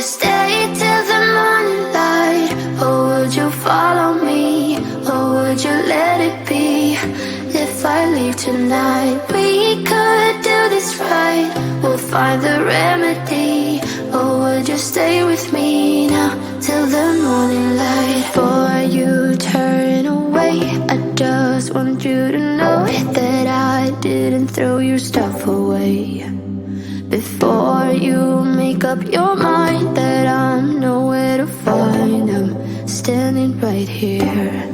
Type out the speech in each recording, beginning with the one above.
stay till the morning light? Or would you follow me? Or would you let it be? If I leave tonight, we could do this right. We'll find the remedy. Or would you stay with me now till the morning light? Before you turn away, I just want you to know that I didn't throw your stuff away. Before you make up your mind that I'm nowhere to find, I'm standing right here.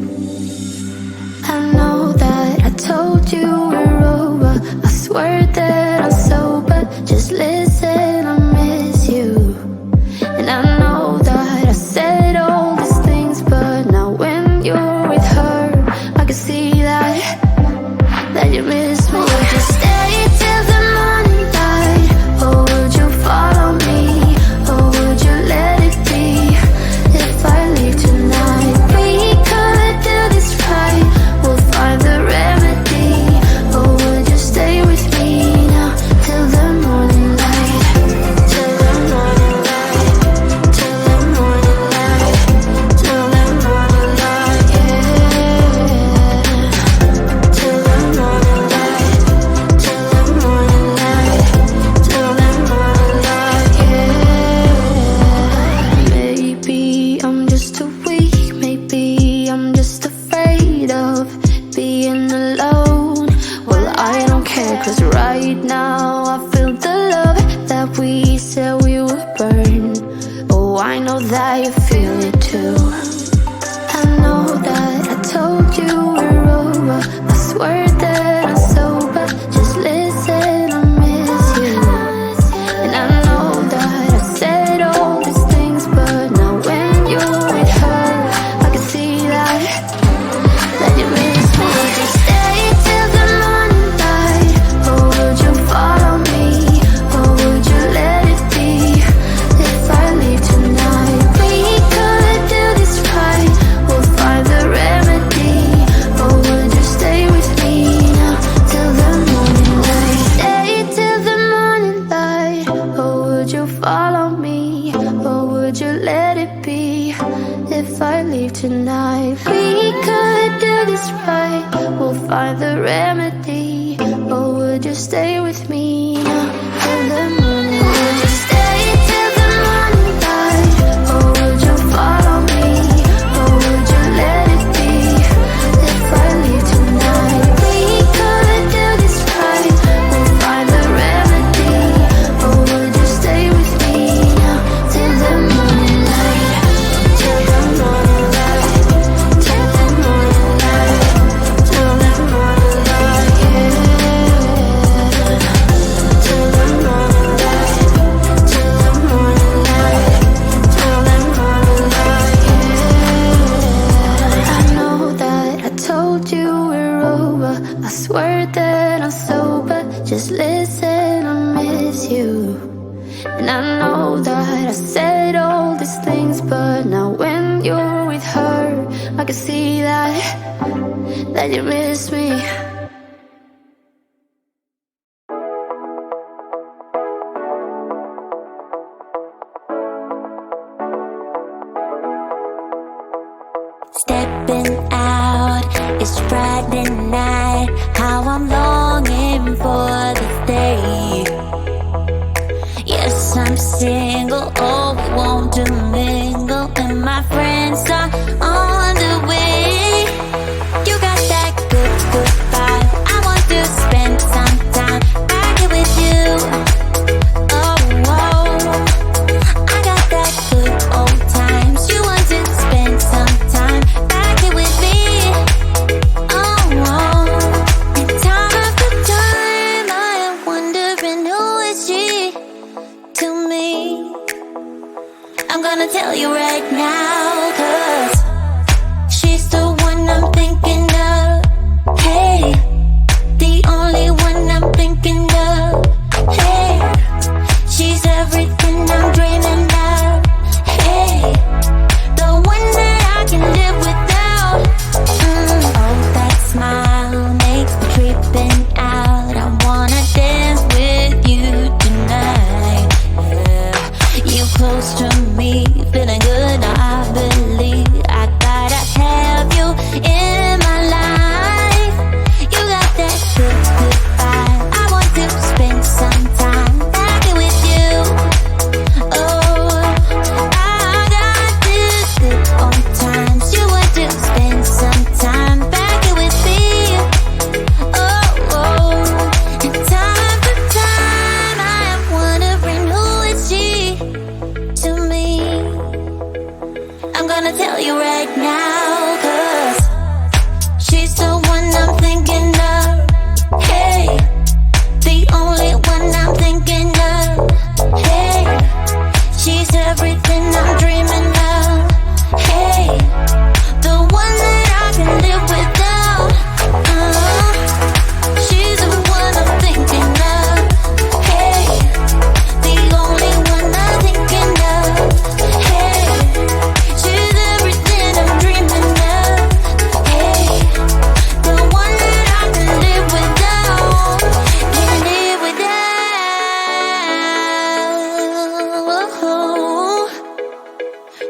I know that I told you we're over. I swear that I'm sober. Just listen, I miss you. And I know that I said all these things, but now when you're with her, I can see that you miss me. Would you stay till the morning light? Or would you follow me? Or would you let it be? If I leave tonight, we could do this right. We'll find the remedy. Or would you stay with me now till the morning light? Till the morning light. Till the morning light. Till the morning light, yeah. Till the morning light. Till the morning light. Till the morning light, yeah. Maybe I'm just too weak. Maybe I'm just afraid of being alone. Well, I don't care, 'cause right now I feel the love that we said we would burn. Oh, I know that you feel it too. I know that I told you we're over. I swear that I'm sober. Just listen, I miss you. And I know that I said all these things, but now when you're with her, I can see that you miss me. Would you stay till the morning light? Or would you follow me? Or would you let it be? If I leave tonight, we could do this right. We'll find the remedy. Or would you stay with me now till the morning light? Stay till the morning light. Or would you follow me? Or would you let it be? If I leave tonight, we could do this right. We'll find the remedy. Or would you stay with me now till the morning? Would you stay till the morning light? Or would you follow me? Or would you let it be? If I leave tonight, we could do this right. We'll find the remedy. Or would you stay with me now till the morning light? Till the morning light. Till the morning light. Till the morning light, yeah. Till the morning light. Till the morning light. Till the morning light, yeah. I know that I told you we're over. I swear that I'm sober. Just listen, I miss you. And I know that I said all these things, but now when you're with her, I can see that you miss me. Stepping out, it's Friday night. How I'm longing for this day. Yes, I'm single, oh, we want to mingle, and my friends are on the way. You got that good, good vibe. I want to spend some time back here with you. Oh, whoa. I got that good old times. You want to spend some time back here with me. Oh, whoa. And time after time, I am wondering who is she to me. I'm gonna tell you right now, 'cause she's the one I'm thinking of. Hey, the only one I'm thinking of. Hey, she's everything I'm dreaming of. Hey, the one that I can live without. Oh, that smile makes me tripping out. I wanna dance with you tonight. Yeah. You close close to me, feeling good now I believe I gotta have you in my life. You got that good, good vibe. I want to spend some time back with you. Oh, I got this good old times. You want to spend some time back with me. Oh, oh. And time to time I am wondering who is she to me. I'm gonna tell you right now, 'cause she's the one I'm thinking of. Hey, the only one I'm thinking of. Hey, she's everything I'm dreaming of. Hey, the one that I can live without. She's the one I'm thinking of. Hey, the only one I'm thinking of. Hey, she's everything I'm dreaming of. Hey, the one that I can live without. Can live without.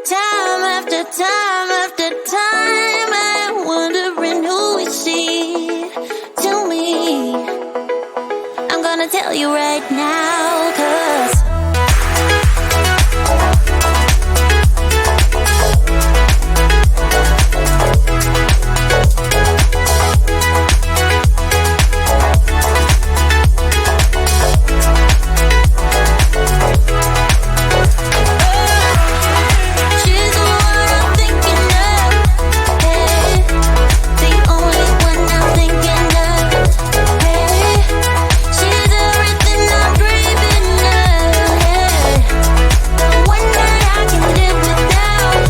Time after time after time, I'm wondering who is she to me. I'm gonna tell you right now, 'cause she's the one I'm thinking of. Hey, the only one I'm thinking of. Hey, she's everything I'm dreaming of. Hey, the one that I can live without.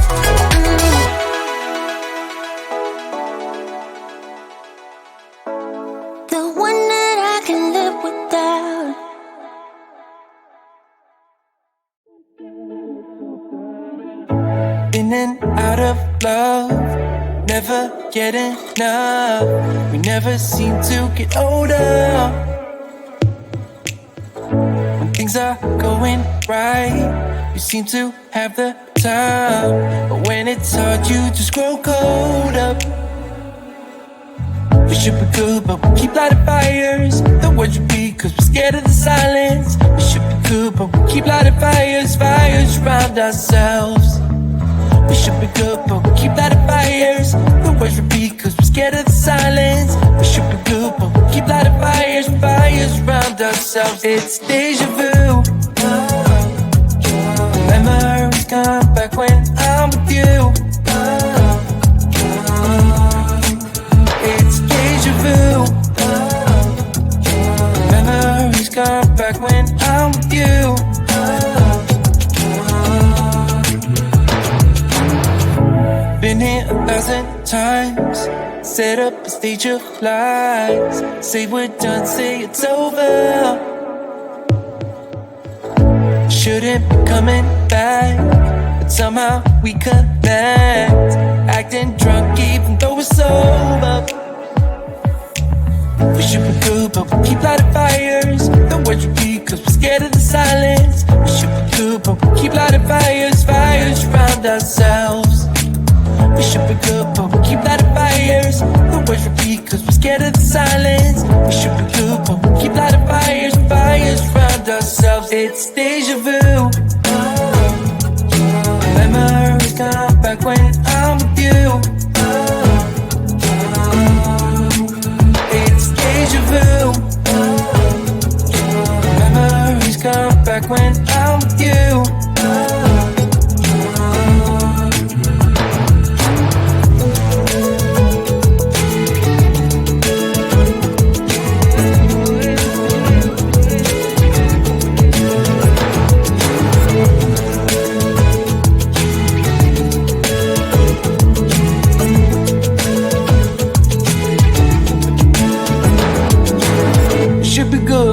The one that I can live without. In and out of love, never get enough. We never seem to get older. When things are going right, you seem to have the time. But when it's hard, you just grow cold up. We should be good, but we keep lighting fires. The words repeat, cause we're scared of the silence. We should be good, but we keep lighting fires, fires around ourselves. We should be good, but we keep lighting fires. The words repeat, cause we're scared of the silence. We should be good, but we keep lighting fires, fires around ourselves. It's deja vu. Memories come back when I'm with you. It's deja vu. Memories come back when I'm with you. Been here 1,000 times. Set up a stage of lies. Say we're done, say it's over. Shouldn't be coming back, but somehow we connect. Acting drunk even though we're sober. We should be good, but we keep lighting fires. The words repeat, cause we're scared of the silence. We should be good, but we keep lighting fires, fires around ourselves. We should be good, but we keep lighting fires. The words repeat, cause we're scared of the silence. We should be good, but we keep lighting fires, fires around ourselves. It's deja vu. Memories come back when I'm with you. It's deja vu. Memories come back when I'm with you.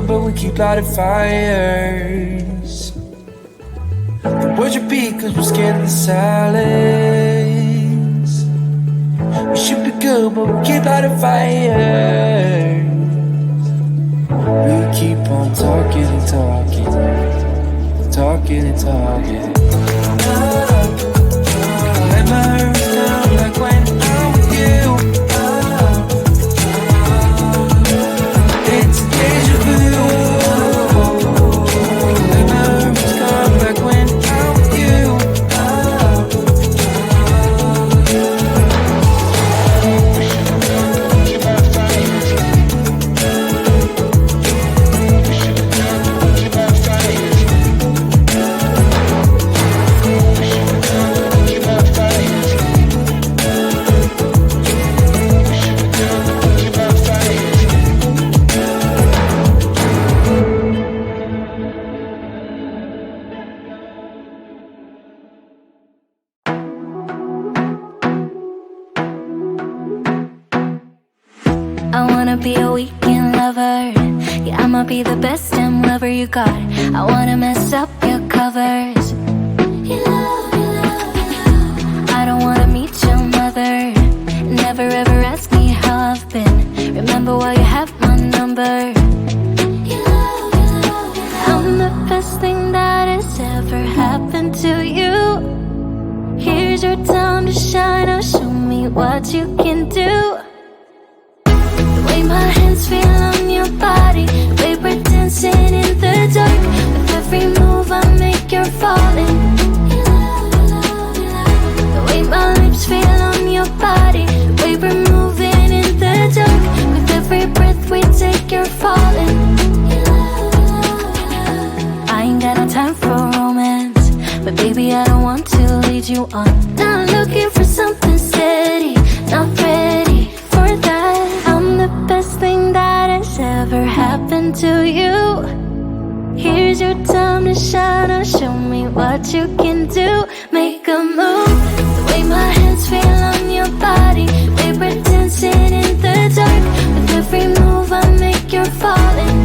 But we keep lighting fires. The words repeat cause we're scared of the silence. We should be good but we keep lighting fires. We keep on talking and talking, talking and talking. wanna be a weekend lover. Yeah, I'ma be the best damn lover you got. I wanna mess up your covers. I don't wanna meet your mother. Never ever ask me how I've been. Remember why you have my number. I'm the best thing that has ever happened to you. Here's your time to shine. Now show me what you can do. The way my hands feel on your body, the way we're dancing in the dark. With every move I make, you're falling. The way my lips feel on your body, the way we're moving in the dark. With every breath we take, you're falling. I ain't got no time for romance, but baby I don't want to lead you on. Not looking for something steady, not ready for that. I'm the best thing that has ever happened to you. Here's your time to shine. Now show me what you can do. Make a move. The way my hands feel on your body, the way we're dancing in the dark. With every move I make, you're falling.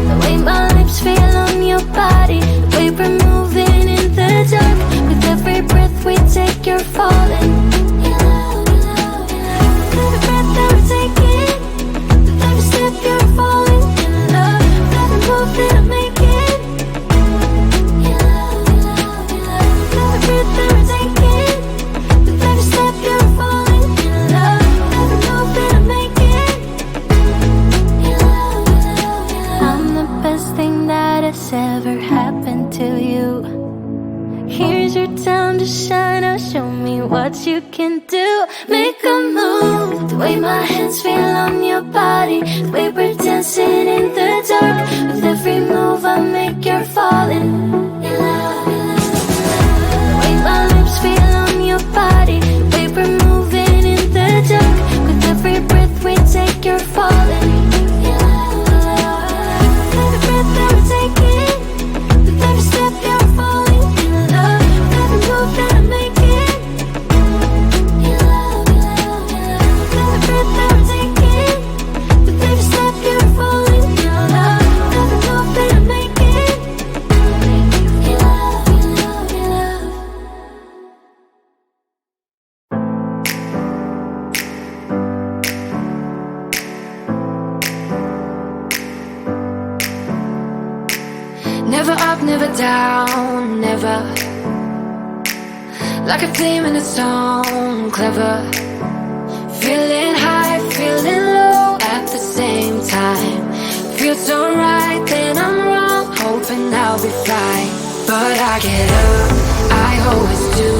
The way my lips feel on your body, the way we're moving in the dark. With every breath we take, you're falling. Every breath that we're taking, with every step you're falling in love. With every move that I'm making, every breath that we're taking, with every step you're falling in love. With every move that I'm making, I'm the best thing that has ever happened to you. Here's your time to shine. Now show me what you can do. Make a move. The way my hands feel on your body, the way we're dancing in the dark. With every move I make, you're falling. The way my lips feel on your body, the way we're moving in the dark. With every breath we take, you're falling. Every breath that we're taking, with every step you're falling in love. With every move that I'm making, every breath that we're taking, with every step you're falling in love. With every move that I'm making, Never up, never down, never. Like a theme in a song, clever. Feeling high, feeling low at the same time. Feels so right, then I'm wrong, hoping I'll be fine. But I get up, I always do.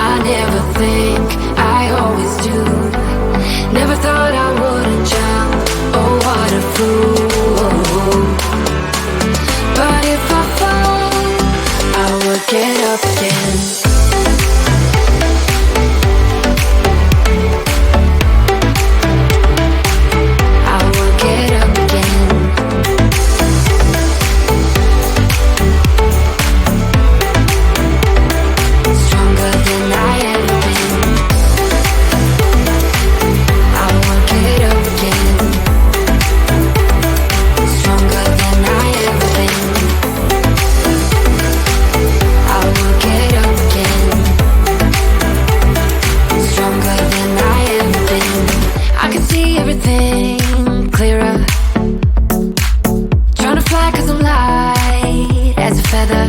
I never think, I always do. Never thought I wouldn't jump, oh what a fool. But if I fall, I will get up again. I will get up again. Stronger than I ever been. I will get up again. Stronger than I ever been. I will get up again. Stronger than I ever been. I can see everything clearer. Trying to fly 'cause I'm light as a feather.